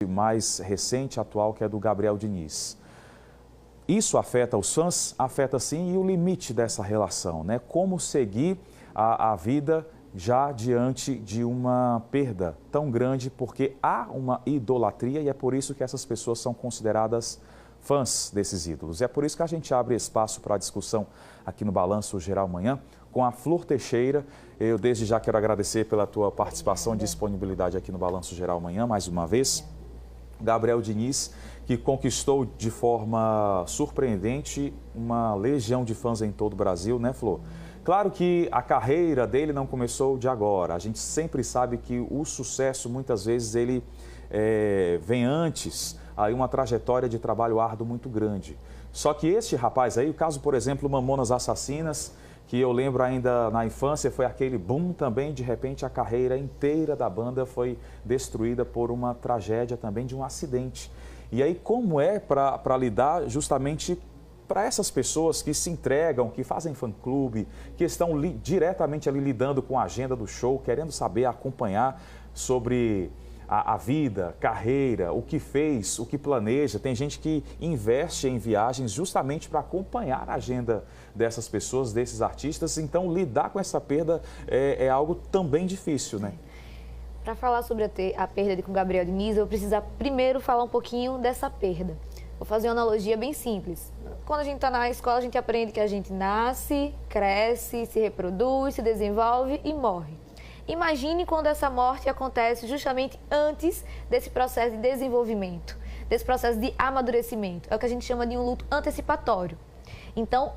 mais recente, atual, que é do Gabriel Diniz. Isso afeta os fãs? Afeta sim, e o limite dessa relação, né? Como seguir a vida já diante de uma perda tão grande, porque há uma idolatria e é por isso que essas pessoas são consideradas fãs desses ídolos. É por isso que a gente abre espaço para a discussão aqui no Balanço Geral Manhã com a Flor Teixeira. Eu desde já quero agradecer pela tua participação e disponibilidade aqui no Balanço Geral Manhã, mais uma vez. Gabriel Diniz, que conquistou de forma surpreendente uma legião de fãs em todo o Brasil, né, Flor? Claro que a carreira dele não começou de agora. A gente sempre sabe que o sucesso, muitas vezes, ele vem antes, aí uma trajetória de trabalho árduo muito grande. Só que este rapaz aí, o caso, por exemplo, Mamonas Assassinas, que eu lembro ainda na infância, foi aquele boom também, de repente a carreira inteira da banda foi destruída por uma tragédia também, de um acidente. E aí como é para lidar justamente para essas pessoas que se entregam, que fazem fã-clube, que estão diretamente ali lidando com a agenda do show, querendo saber, acompanhar sobre a vida, carreira, o que fez, o que planeja. Tem gente que investe em viagens justamente para acompanhar a agenda dessas pessoas, desses artistas. Então, lidar com essa perda é algo também difícil, né? Para falar sobre a perda com Gabriel Diniz, eu preciso primeiro falar um pouquinho dessa perda. Vou fazer uma analogia bem simples. Quando a gente está na escola, a gente aprende que a gente nasce, cresce, se reproduz, se desenvolve e morre. Imagine quando essa morte acontece justamente antes desse processo de desenvolvimento, desse processo de amadurecimento. É o que a gente chama de um luto antecipatório. Então,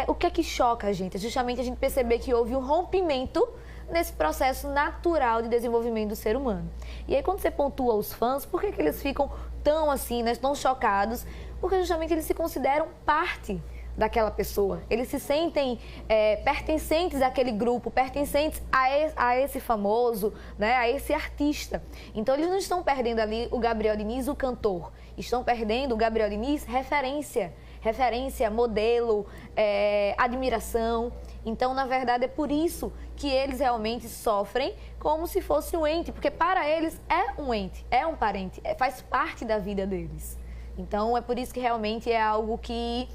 o que é que choca a gente? É justamente a gente perceber que houve um rompimento nesse processo natural de desenvolvimento do ser humano. E aí, quando você pontua os fãs, por que eles ficam tão assim, né, tão chocados? Porque justamente eles se consideram parte daquela pessoa. Eles se sentem pertencentes àquele grupo, pertencentes a esse famoso, né, a esse artista. Então, eles não estão perdendo ali o Gabriel Diniz, o cantor. Estão perdendo o Gabriel Diniz, referência, modelo, admiração. Então, na verdade, é por isso que eles realmente sofrem como se fosse um ente, porque para eles é um ente, é um parente, faz parte da vida deles. Então, é por isso que realmente é algo que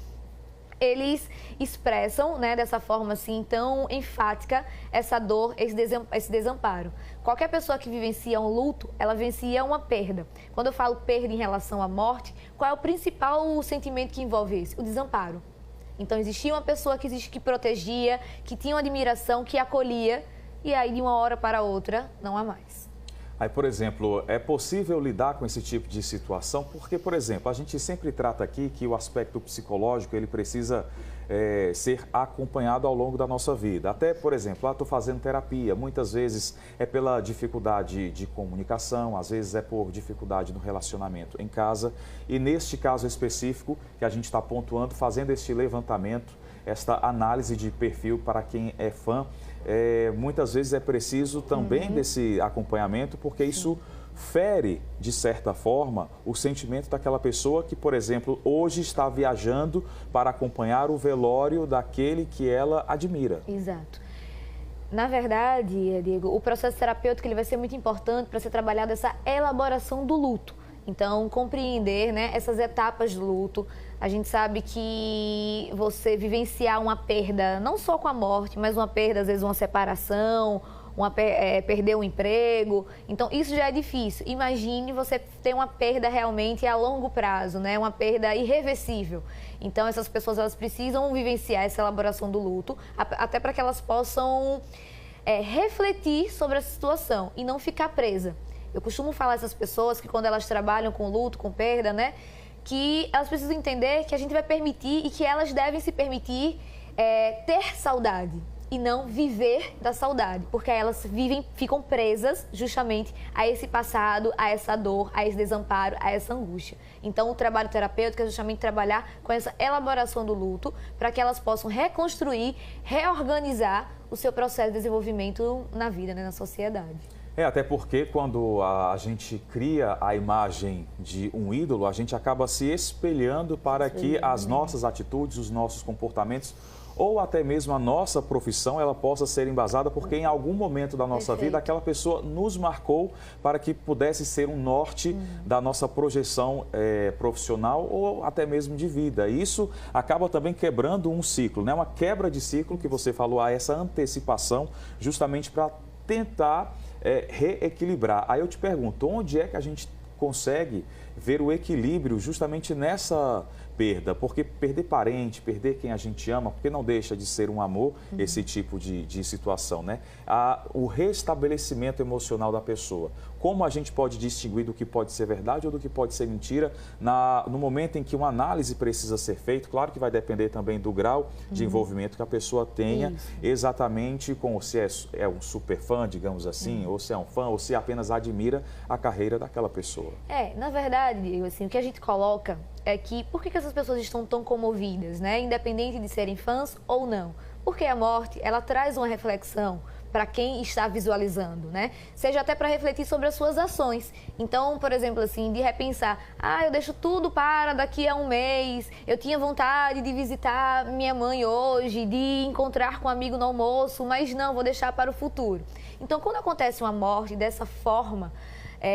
eles expressam, né, dessa forma assim tão enfática, essa dor, esse desamparo. Qualquer pessoa que vivencia um luto, ela vivencia uma perda. Quando eu falo perda em relação à morte, qual é o principal sentimento que envolve esse? O desamparo. Então, existia uma pessoa que protegia, que tinha uma admiração, que acolhia, e aí, de uma hora para outra, não há mais. Aí, por exemplo, é possível lidar com esse tipo de situação? Porque, por exemplo, a gente sempre trata aqui que o aspecto psicológico, ele precisa ser acompanhado ao longo da nossa vida. Até, por exemplo, estou fazendo terapia, muitas vezes é pela dificuldade de comunicação, às vezes é por dificuldade no relacionamento em casa. E neste caso específico, que a gente está pontuando, fazendo este levantamento, esta análise de perfil para quem é fã, muitas vezes é preciso também desse acompanhamento, porque isso fere, de certa forma, o sentimento daquela pessoa que, por exemplo, hoje está viajando para acompanhar o velório daquele que ela admira. Exato. Na verdade, Diego, o processo terapêutico ele vai ser muito importante para ser trabalhado essa elaboração do luto. Então, compreender, né, essas etapas do luto. A gente sabe que você vivenciar uma perda, não só com a morte, mas uma perda, às vezes uma separação, perder um emprego. Então, isso já é difícil. Imagine você ter uma perda realmente a longo prazo, né, uma perda irreversível. Então, essas pessoas elas precisam vivenciar essa elaboração do luto, até para que elas possam refletir sobre a situação e não ficar presa. Eu costumo falar a essas pessoas que quando elas trabalham com luto, com perda, né, que elas precisam entender que a gente vai permitir e que elas devem se permitir ter saudade e não viver da saudade, porque elas ficam presas justamente a esse passado, a essa dor, a esse desamparo, a essa angústia. Então, o trabalho terapêutico é justamente trabalhar com essa elaboração do luto para que elas possam reconstruir, reorganizar o seu processo de desenvolvimento na vida, né, na sociedade. Até porque quando a gente cria a imagem de um ídolo, a gente acaba se espelhando para que as nossas atitudes, os nossos comportamentos ou até mesmo a nossa profissão, ela possa ser embasada porque em algum momento da nossa vida aquela pessoa nos marcou para que pudesse ser um norte da nossa projeção profissional ou até mesmo de vida. E isso acaba também quebrando um ciclo, né? Uma quebra de ciclo que você falou, essa antecipação, justamente para tentar reequilibrar. Aí eu te pergunto, onde é que a gente consegue ver o equilíbrio justamente nessa perda? Porque perder parente, perder quem a gente ama, porque não deixa de ser um amor esse tipo de situação, né? O restabelecimento emocional da pessoa. Como a gente pode distinguir do que pode ser verdade ou do que pode ser mentira no momento em que uma análise precisa ser feita? Claro que vai depender também do grau de envolvimento que a pessoa tenha, exatamente com se é um super fã, digamos assim, ou se é um fã, ou se apenas admira a carreira daquela pessoa. Na verdade, assim, o que a gente coloca é que por que essas pessoas estão tão comovidas, né? Independente de serem fãs ou não. Porque a morte, ela traz uma reflexão para quem está visualizando, né? Seja até para refletir sobre as suas ações. Então, por exemplo, assim, de repensar, eu deixo tudo para daqui a um mês, eu tinha vontade de visitar minha mãe hoje, de encontrar com um amigo no almoço, mas não, vou deixar para o futuro. Então, quando acontece uma morte dessa forma,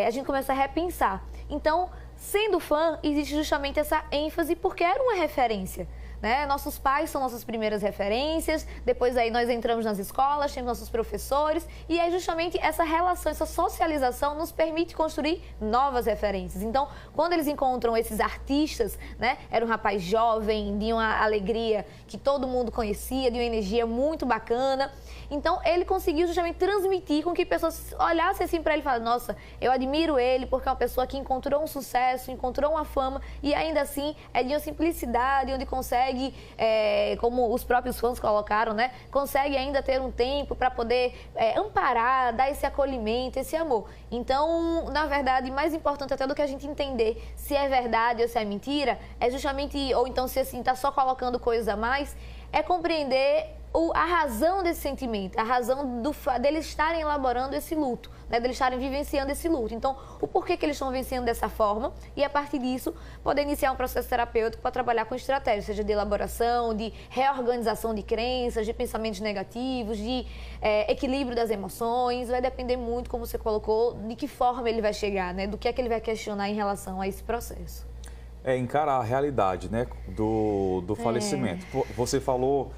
a gente começa a repensar. Então, sendo fã, existe justamente essa ênfase porque era uma referência, né? Nossos pais são nossas primeiras referências, depois aí nós entramos nas escolas, temos nossos professores, e é justamente essa relação, essa socialização nos permite construir novas referências. Então, quando eles encontram esses artistas, né? Era um rapaz jovem, de uma alegria que todo mundo conhecia, de uma energia muito bacana. Então, ele conseguiu justamente transmitir com que pessoas olhassem assim para ele e falassem, nossa, eu admiro ele porque é uma pessoa que encontrou um sucesso, encontrou uma fama e ainda assim é de uma simplicidade, onde consegue, como os próprios fãs colocaram, né, consegue ainda ter um tempo para poder amparar, dar esse acolhimento, esse amor. Então, na verdade, mais importante até do que a gente entender se é verdade ou se é mentira, é justamente, ou então se assim, está só colocando coisas a mais, é compreender a razão desse sentimento, a razão deles estarem elaborando esse luto, né, deles estarem vivenciando esse luto. Então, o porquê que eles estão vivenciando dessa forma e, a partir disso, poder iniciar um processo terapêutico para trabalhar com estratégias, seja de elaboração, de reorganização de crenças, de pensamentos negativos, de equilíbrio das emoções. Vai depender muito, como você colocou, de que forma ele vai chegar, né, do que é que ele vai questionar em relação a esse processo. Encarar a realidade, né, do falecimento. Você falou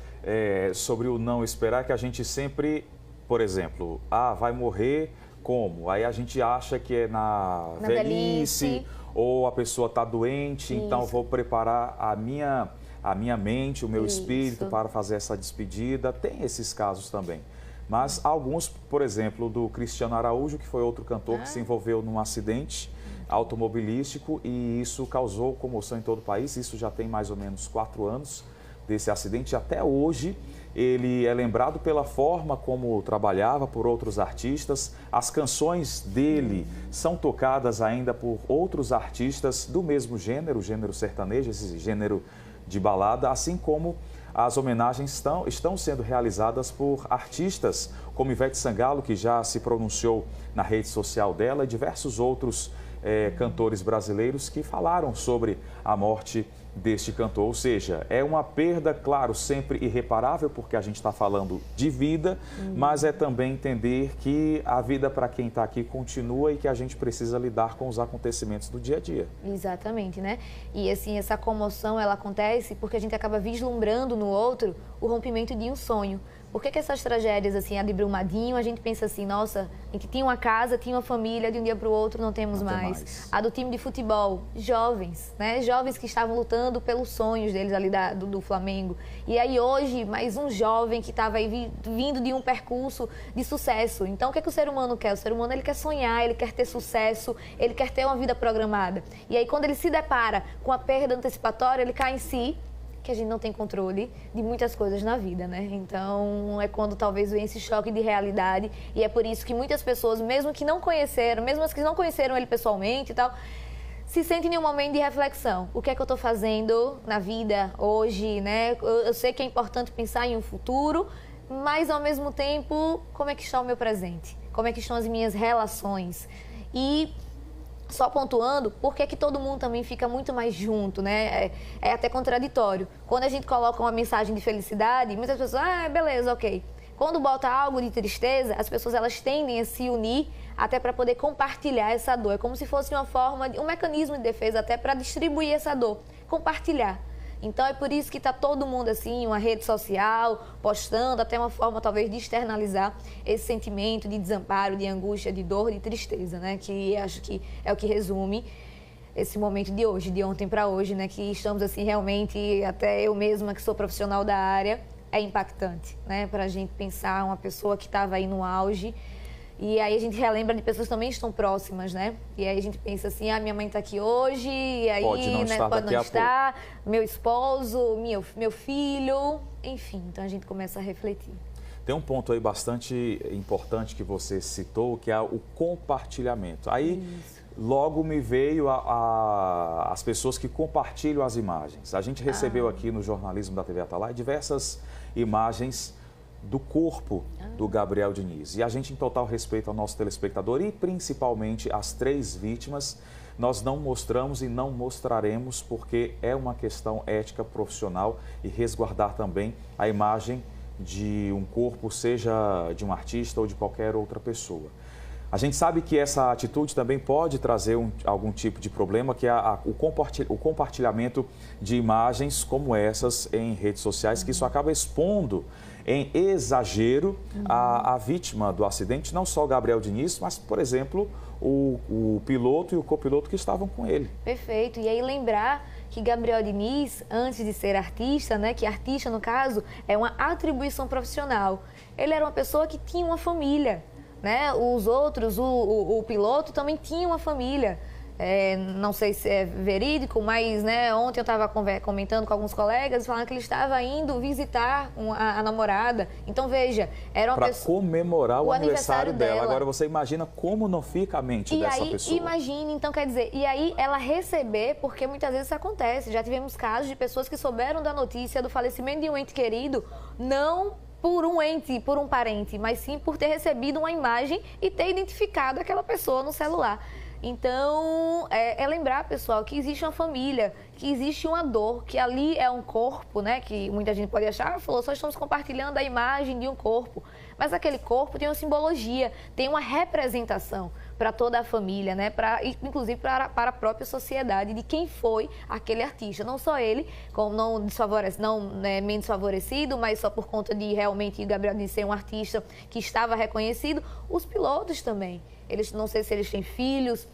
sobre o não esperar, que a gente sempre, por exemplo, vai morrer como? Aí a gente acha que é na velhice, ou a pessoa está doente, então vou preparar a minha mente, o meu espírito para fazer essa despedida. Tem esses casos também. Mas alguns, por exemplo, do Cristiano Araújo, que foi outro cantor que se envolveu num acidente automobilístico e isso causou comoção em todo o país. Isso já tem mais ou menos 4 anos desse acidente. Até hoje ele é lembrado pela forma como trabalhava por outros artistas. As canções dele são tocadas ainda por outros artistas do mesmo gênero, o gênero sertanejo, esse gênero de balada, assim como as homenagens estão sendo realizadas por artistas como Ivete Sangalo, que já se pronunciou na rede social dela, e diversos outros cantores brasileiros que falaram sobre a morte deste cantor. Ou seja, é uma perda, claro, sempre irreparável, porque a gente está falando de vida, mas é também entender que a vida para quem está aqui continua e que a gente precisa lidar com os acontecimentos do dia a dia. Exatamente, né? E assim, essa comoção, ela acontece porque a gente acaba vislumbrando no outro o rompimento de um sonho. Por que essas tragédias, assim, a de Brumadinho, a gente pensa assim, nossa, a gente tinha uma casa, tinha uma família, de um dia para o outro não temos mais. A do time de futebol, jovens, né? Jovens que estavam lutando pelos sonhos deles ali do Flamengo. E aí hoje, mais um jovem que estava aí vindo de um percurso de sucesso. Então, o que o ser humano quer? O ser humano, ele quer sonhar, ele quer ter sucesso, ele quer ter uma vida programada. E aí, quando ele se depara com a perda antecipatória, ele cai em si, que a gente não tem controle de muitas coisas na vida, né? Então, é quando talvez vem esse choque de realidade, e é por isso que muitas pessoas, mesmo que não conheceram, mesmo as que não conheceram ele pessoalmente e tal, se sentem em um momento de reflexão. O que é que eu estou fazendo na vida hoje, né? Eu sei que é importante pensar em um futuro, mas ao mesmo tempo, como é que está o meu presente? Como é que estão as minhas relações? E Só pontuando, porque é que todo mundo também fica muito mais junto, né? É até contraditório. Quando a gente coloca uma mensagem de felicidade, muitas pessoas, beleza, ok. Quando bota algo de tristeza, as pessoas elas tendem a se unir até para poder compartilhar essa dor. É como se fosse uma forma, um mecanismo de defesa até para distribuir essa dor, compartilhar. Então é por isso que está todo mundo assim, em uma rede social, postando, até uma forma talvez de externalizar esse sentimento de desamparo, de angústia, de dor, de tristeza, né? Que acho que é o que resume esse momento de hoje, de ontem para hoje, né? Que estamos assim realmente, até eu mesma que sou profissional da área, é impactante, né? Para a gente pensar uma pessoa que estava aí no auge. E aí a gente relembra de pessoas que também estão próximas, né? E aí a gente pensa assim, minha mãe está aqui hoje, e aí pode não estar, pode não estar, meu esposo, meu filho, enfim. Então a gente começa a refletir. Tem um ponto aí bastante importante que você citou, que é o compartilhamento. Aí logo me veio as pessoas que compartilham as imagens. A gente recebeu aqui no jornalismo da TV Atalaia diversas imagens do corpo do Gabriel Diniz. E a gente, em total respeito ao nosso telespectador e principalmente às 3 vítimas, nós não mostramos e não mostraremos porque é uma questão ética profissional e resguardar também a imagem de um corpo, seja de um artista ou de qualquer outra pessoa. A gente sabe que essa atitude também pode trazer algum tipo de problema, que é o compartilhamento de imagens como essas em redes sociais, que isso acaba expondo em exagero a vítima do acidente, não só o Gabriel Diniz, mas, por exemplo, o piloto e o copiloto que estavam com ele. Perfeito. E aí lembrar que Gabriel Diniz, antes de ser artista, né, que artista, no caso, é uma atribuição profissional. Ele era uma pessoa que tinha uma família. Né? Os outros, o piloto também tinha uma família. Não sei se é verídico, mas né, ontem eu estava comentando com alguns colegas falando que ele estava indo visitar a namorada. Então veja, era uma pessoa... Para comemorar o aniversário dela. Agora você imagina como não fica a mente dessa pessoa. Imagine, então quer dizer, e aí ela receber, porque muitas vezes isso acontece. Já tivemos casos de pessoas que souberam da notícia do falecimento de um ente querido, não por um ente, por um parente, mas sim por ter recebido uma imagem e ter identificado aquela pessoa no celular. Então, lembrar, pessoal, que existe uma família, que existe uma dor, que ali é um corpo, né? Que muita gente pode achar, só estamos compartilhando a imagem de um corpo. Mas aquele corpo tem uma simbologia, tem uma representação para toda a família, né? Inclusive para a própria sociedade de quem foi aquele artista. Não só ele, como não menos favorecido, mas só por conta de realmente Gabriel Diniz ser um artista que estava reconhecido, os pilotos também. Eles, não sei se eles têm filhos,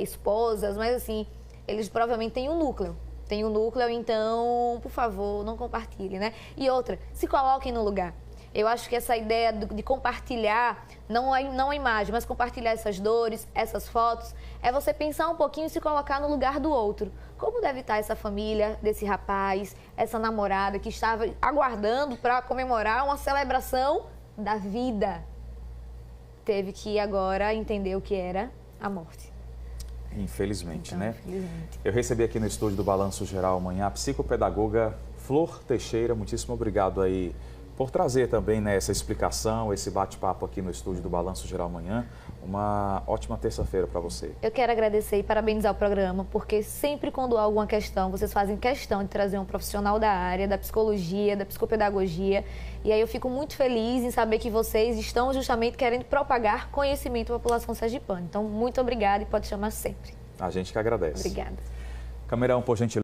esposas, mas assim, eles provavelmente têm um núcleo. Tem um núcleo, então, por favor, não compartilhe, né? E outra, se coloquem no lugar. Eu acho que essa ideia de compartilhar, não a imagem, mas compartilhar essas dores, essas fotos, é você pensar um pouquinho e se colocar no lugar do outro. Como deve estar essa família desse rapaz, essa namorada que estava aguardando para comemorar uma celebração da vida? Teve que agora entender o que era a morte. Infelizmente, então, né? Infelizmente. Eu recebi aqui no estúdio do Balanço Geral amanhã a psicopedagoga Flor Teixeira. Muitíssimo obrigado aí por trazer também, né, essa explicação, esse bate-papo aqui no estúdio do Balanço Geral amanhã. Uma ótima terça-feira para você. Eu quero agradecer e parabenizar o programa, porque sempre quando há alguma questão, vocês fazem questão de trazer um profissional da área, da psicologia, da psicopedagogia. E aí eu fico muito feliz em saber que vocês estão justamente querendo propagar conhecimento à população sergipana. Então, muito obrigada e pode chamar sempre. A gente que agradece. Obrigada. Camerão, por gentileza.